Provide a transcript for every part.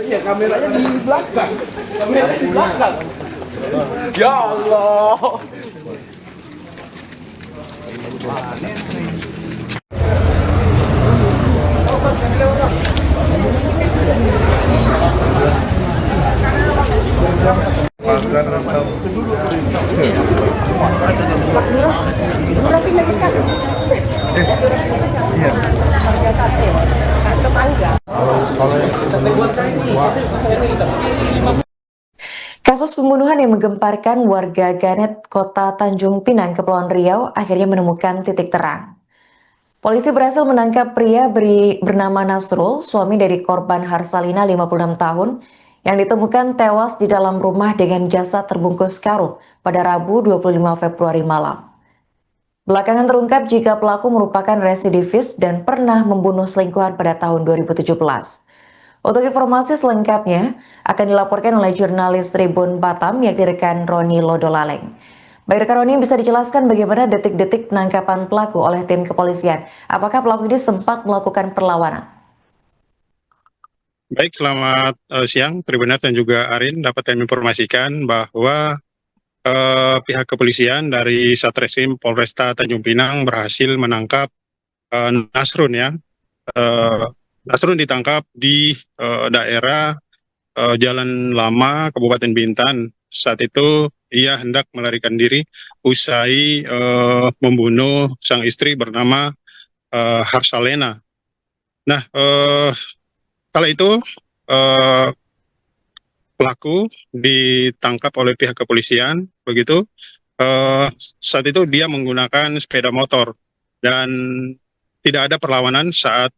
Iya, kameranya di belakang. Kamera di belakang. Ya Allah. Kasus pembunuhan yang menggemparkan warga Ganet, Kota Tanjung Pinang, Kepulauan Riau, akhirnya menemukan titik terang. Polisi berhasil menangkap pria bernama Nasrul, suami dari korban Harsalina 56 tahun, yang ditemukan tewas di dalam rumah dengan jasad terbungkus karung pada Rabu 25 Februari malam. Belakangan terungkap jika pelaku merupakan residivis dan pernah membunuh selingkuhan pada tahun 2017. Untuk informasi selengkapnya akan dilaporkan oleh jurnalis Tribun Batam yakni rekan Roni Lodolaleng. Baik rekan Roni, bisa dijelaskan bagaimana detik-detik penangkapan pelaku oleh tim kepolisian? Apakah pelaku ini sempat melakukan perlawanan? Baik, selamat siang Tribunas dan juga Arin. Dapat kami informasikan bahwa pihak kepolisian dari Satreskrim Polresta Tanjung Pinang berhasil menangkap Nasrun ya. Nasrun ditangkap di daerah Jalan Lama, Kabupaten Bintan. Saat itu ia hendak melarikan diri usai membunuh sang istri bernama Harsalena. Nah, kala itu pelaku ditangkap oleh pihak kepolisian, begitu. Saat itu dia menggunakan sepeda motor dan tidak ada perlawanan saat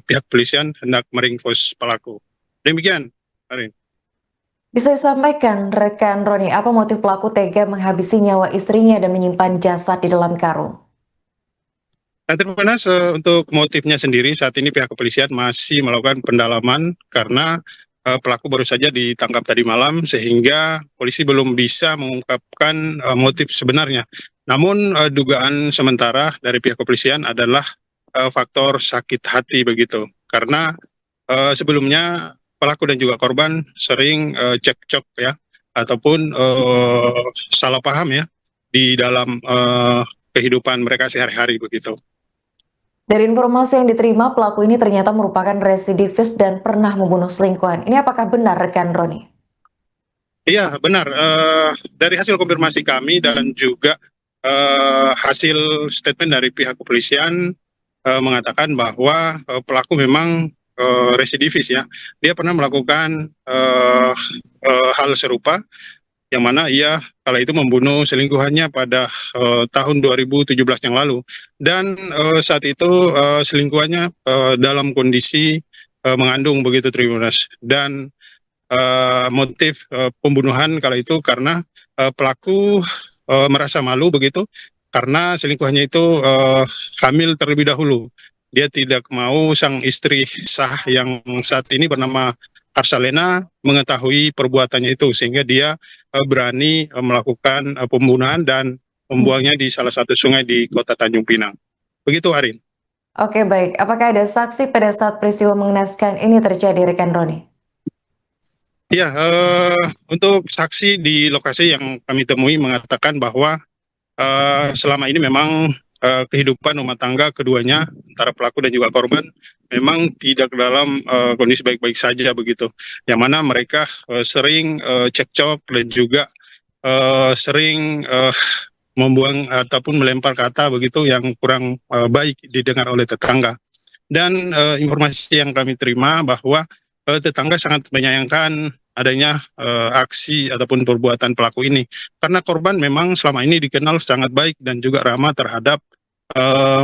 pihak kepolisian hendak meringkus pelaku. Demikian, Arin. Bisa disampaikan rekan Roni, apa motif pelaku tega menghabisi nyawa istrinya dan menyimpan jasad di dalam karung? Nah, Tribunas, untuk motifnya sendiri saat ini pihak kepolisian masih melakukan pendalaman karena pelaku baru saja ditangkap tadi malam sehingga polisi belum bisa mengungkapkan motif sebenarnya. Namun dugaan sementara dari pihak kepolisian adalah faktor sakit hati begitu. Karena sebelumnya pelaku dan juga korban sering cekcok ya ataupun salah paham ya di dalam kehidupan mereka sehari-hari begitu. Dari informasi yang diterima, pelaku ini ternyata merupakan residivis dan pernah membunuh selingkuhan. Ini apakah benar rekan Roni? Iya, benar. Dari hasil konfirmasi kami dan juga hasil statement dari pihak kepolisian mengatakan bahwa pelaku memang residivis ya. Dia pernah melakukan hal serupa yang mana ia kala itu membunuh selingkuhannya pada tahun 2017 yang lalu. Dan saat itu selingkuhannya dalam kondisi mengandung begitu Tribunas. Dan motif pembunuhan kala itu karena pelaku merasa malu begitu karena selingkuhannya itu hamil terlebih dahulu. Dia tidak mau sang istri sah yang saat ini bernama Harsalena mengetahui perbuatannya itu sehingga dia berani melakukan pembunuhan dan membuangnya di salah satu sungai di Kota Tanjung Pinang. Begitu, Arin. Oke, baik. Apakah ada saksi pada saat peristiwa mengenaskan ini terjadi rekan Roni? Ya, untuk saksi di lokasi yang kami temui mengatakan bahwa selama ini memang kehidupan rumah tangga keduanya antara pelaku dan juga korban memang tidak dalam kondisi baik-baik saja begitu. Yang mana mereka sering cekcok dan juga sering membuang ataupun melempar kata begitu yang kurang baik didengar oleh tetangga. Dan informasi yang kami terima bahwa tetangga sangat menyayangkan adanya aksi ataupun perbuatan pelaku ini. Karena korban memang selama ini dikenal sangat baik dan juga ramah terhadap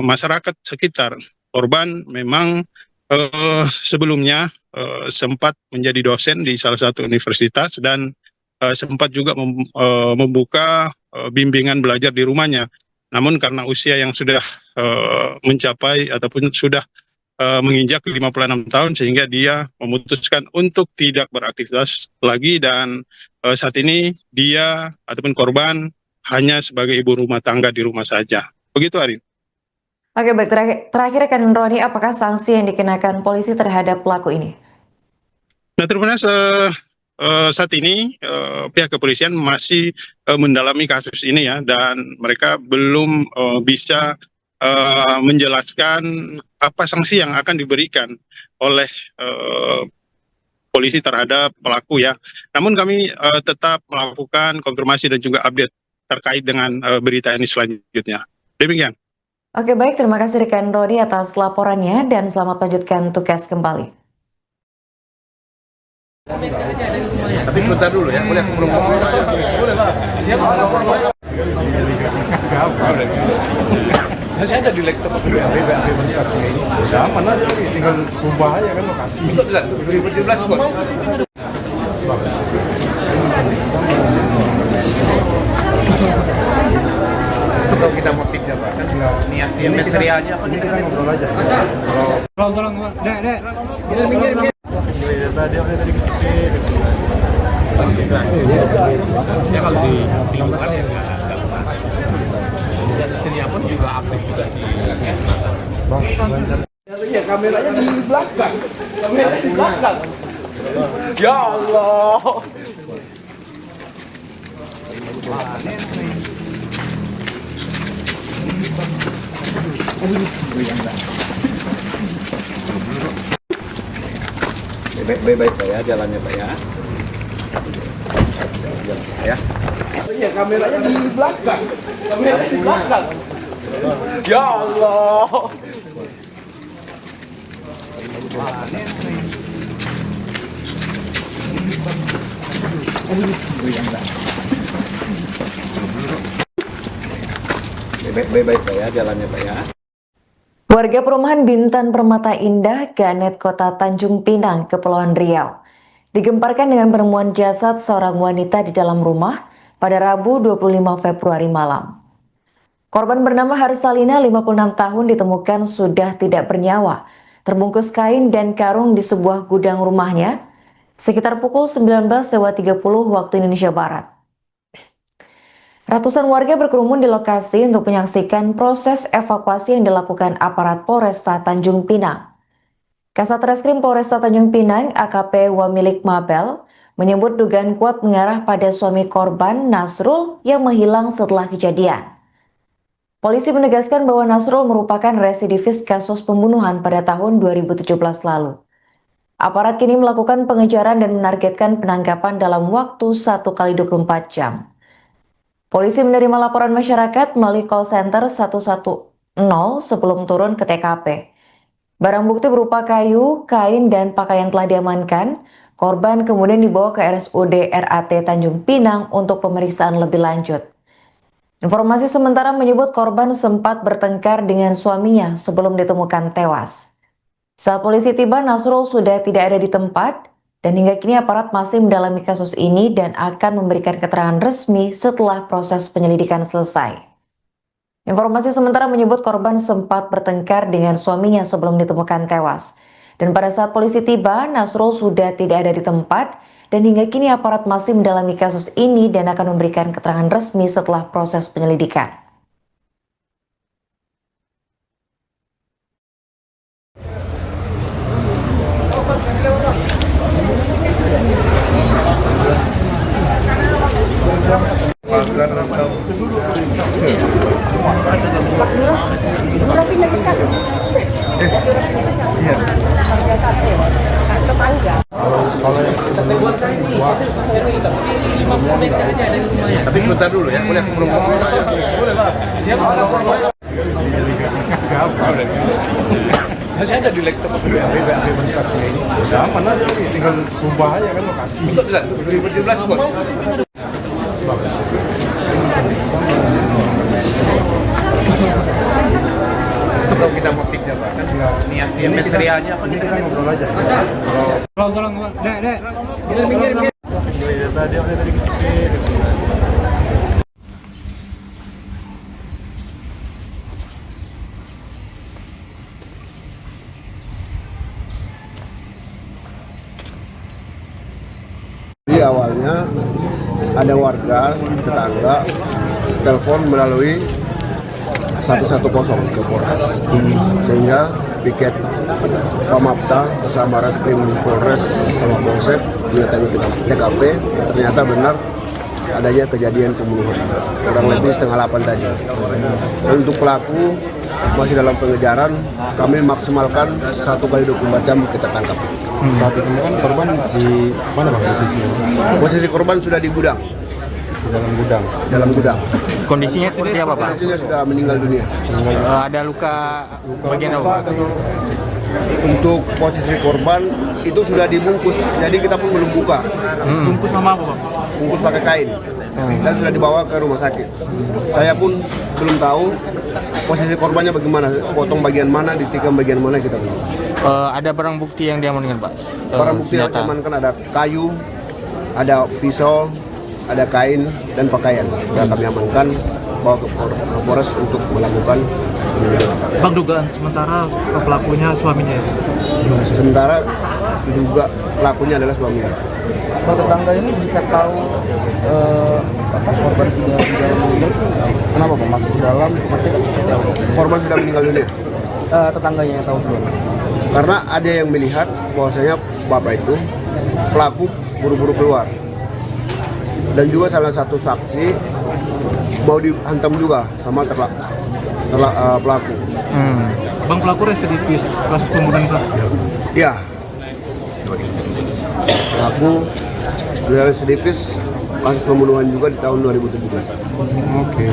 masyarakat sekitar. Korban memang sebelumnya sempat menjadi dosen di salah satu universitas dan sempat juga membuka bimbingan belajar di rumahnya. Namun karena usia yang sudah mencapai ataupun sudah menginjak 56 tahun sehingga dia memutuskan untuk tidak beraktivitas lagi dan saat ini dia ataupun korban hanya sebagai ibu rumah tangga di rumah saja. Begitu, Arin. Oke, baik. Terakhir rekan Roni, apakah sanksi yang dikenakan polisi terhadap pelaku ini? Nah, Tribuners, saat ini pihak kepolisian masih mendalami kasus ini ya, dan mereka belum bisa menjelaskan apa sanksi yang akan diberikan oleh polisi terhadap pelaku ya. Namun kami tetap melakukan konfirmasi dan juga update terkait dengan berita ini selanjutnya. Demikian. Oke, baik, terima kasih rekan Roni atas laporannya dan selamat lanjutkan tugas kembali. Tapi sebentar dulu ya, boleh aku belum ngomong. Boleh lah. Siapa? Masih ada di laptop aku. Sama nanti tinggal ubah aja kan lokasi. Betul kan? 2017 kok. Itu kalau kita motifnya Pak, kan niat dia serialnya apa kita kan Ngobrol aja. Tolong, Dek. Tadi aku tadi kecil. ya kalau di lingkungan ya nggak dan istrinya pun juga aktif juga di Ya, kameranya di belakang. Kameranya di belakang. Ya Allah. baik-baik Pak ya, jalannya Pak ya. Jalan Pak ya. Ya, kameranya di belakang. Kameranya di belakang. Ya Allah. Baik-baik Pak ya, jalannya Pak ya. Warga perumahan Bintan Permata Indah, Ganet, Kota Tanjung Pinang, Kepulauan Riau, digemparkan dengan penemuan jasad seorang wanita di dalam rumah pada Rabu 25 Februari malam. Korban bernama Harsalina, 56 tahun, ditemukan sudah tidak bernyawa, terbungkus kain dan karung di sebuah gudang rumahnya, sekitar pukul 19.30 waktu Indonesia Barat. Ratusan warga berkerumun di lokasi untuk menyaksikan proses evakuasi yang dilakukan aparat Polresta Tanjung Pinang. Kasat Reskrim Polresta Tanjung Pinang, AKP Wamilik Mabel, menyebut dugaan kuat mengarah pada suami korban, Nasrul, yang menghilang setelah kejadian. Polisi menegaskan bahwa Nasrul merupakan residivis kasus pembunuhan pada tahun 2017 lalu. Aparat kini melakukan pengejaran dan menargetkan penangkapan dalam waktu 1x24 jam. Polisi menerima laporan masyarakat melalui call center 110 sebelum turun ke TKP. Barang bukti berupa kayu, kain, dan pakaian telah diamankan. Korban kemudian dibawa ke RSUD RAT Tanjung Pinang untuk pemeriksaan lebih lanjut. Informasi sementara menyebut korban sempat bertengkar dengan suaminya sebelum ditemukan tewas. Saat polisi tiba, Nasrul sudah tidak ada di tempat. Dan hingga kini aparat masih mendalami kasus ini dan akan memberikan keterangan resmi setelah proses penyelidikan selesai. Informasi sementara menyebut korban sempat bertengkar dengan suaminya sebelum ditemukan tewas. Dan pada saat polisi tiba, Nasrul sudah tidak ada di tempat dan hingga kini aparat masih mendalami kasus ini dan akan memberikan keterangan resmi setelah proses penyelidikan. Tapi sebentar dulu ya, boleh aku belum ngomong. Boleh lah. Siapa? Masih ada di laptop aku. Sama nanti tinggal ubah aja kan lokasi. Betul kan? 2017 kok. Itu kalau kita motifnya Pak, kan niat dia serialnya apa kita kan Ngobrol aja. Tolong, Dek. Tadi aku tadi kecil. Jadi awalnya ada warga tetangga telepon melalui 110 ke Polres, sehingga piket Pamapta bersama Reskrim Polres sama Polsek mendatangi TKP. Ternyata benar adanya kejadian pembunuhan kurang lebih 7:30 tadi. Dan untuk pelaku masih dalam pengejaran, kami maksimalkan 1x24 jam kita tangkap. Saat itu kan korban di mana Bang posisinya? Posisi korban sudah di gudang, Di dalam gudang. dalam gudang. Kondisinya seperti apa, Pak? Kondisinya sudah meninggal dunia. Ada luka bagian apa? Untuk posisi korban itu sudah dibungkus, jadi kita pun belum buka. Bungkus sama apa, Bang? Bungkus pakai kain dan sudah dibawa ke rumah sakit. Saya pun belum tahu posisi korbannya bagaimana, potong bagian mana, ditikam bagian mana kita belum. Ada barang bukti yang diamankan, Pak? Barang bukti yang diamankan ada kayu, ada pisau, ada kain dan pakaian. Sudah kami amankan, bawa ke Polres untuk melakukan penyelidikan. Bang, dugaan sementara pelakunya suaminya. Sementara diduga pelakunya adalah suaminya. Kalau tetangga ini bisa tahu korban sudah di dalam mobil, kenapa Pak masuk ke dalam, ngecek seperti apa? Korban sudah meninggal dunia. Tetangganya yang tahu dulu. Karena ada yang melihat bahwasanya bapak itu pelaku buru-buru keluar. Dan juga salah satu saksi mau dihantam juga sama pelaku. Bang, pelaku residivis kasus pembunuhan itu. Ya. Pelaku sudah residivis kasus pembunuhan juga di tahun 2017. Oke.